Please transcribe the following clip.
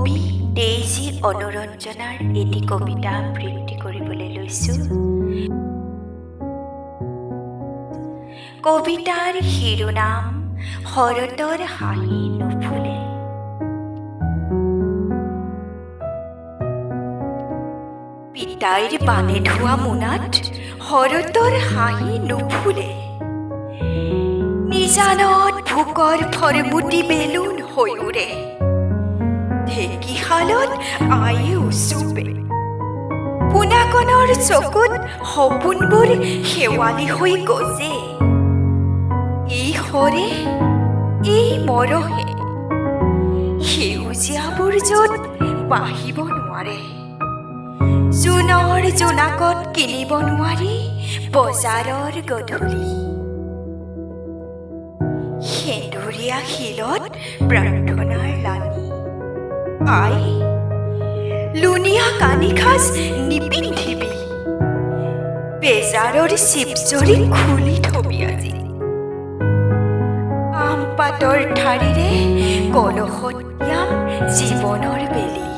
কবি ডেইজি অনুৰঞ্জনাৰ এটি কবিতা আবৃত্তি কৰিবলৈ লৈছোঁ। কবিতাৰ শিৰোনাম শৰতৰ হাঁহি নুফুলে। পিতাইৰ পানে ধোৱা মোনাত শৰতৰ হাঁহি নুফুলে। নিজানত ভোকৰ ফৰমুটি বেলুন হৈ উৰে। ঢেঁকীশালত আয়ে উচুপে। পোনাকণৰ চকুত সপোনবোৰ শেৱালি হৈ গজে। এই সৰে এই মৰহে সেউজীয়াবোৰ য'ত বাঢ়িব নোৱাৰে। জোনৰ জোনাকত কিনিব নোৱাৰি বজাৰৰ গধূলি। সেন্দুৰীয়া শিলত প্ৰাৰ্থনাৰ লানি। আই লুণীয়া কানি সাজ নিপিন্ধিবি। বেজাৰৰ চিপজৰি খুলি থবি আজি। আম পাতৰ ঠাৰিৰে কলহত তিয়াম জীৱনৰ বেলি।